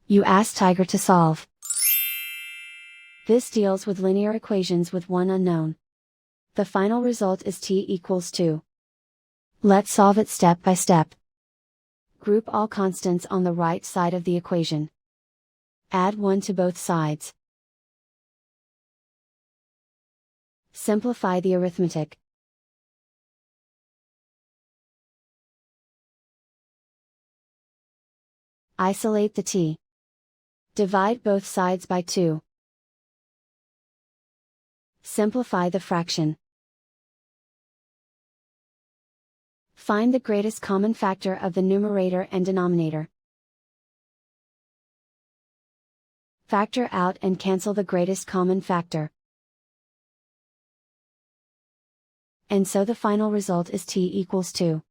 You ask Tiger to solve. This deals with linear equations with one unknown. The final result is t equals 2. Let's solve it step by step. Group all constants on the right side of the equation. Add 1 to both sides. Simplify the arithmetic. Isolate the t. Divide both sides by 2. Simplify the fraction. Find the greatest common factor of the numerator and denominator. Factor out and cancel the greatest common factor. And so the final result is t equals 2.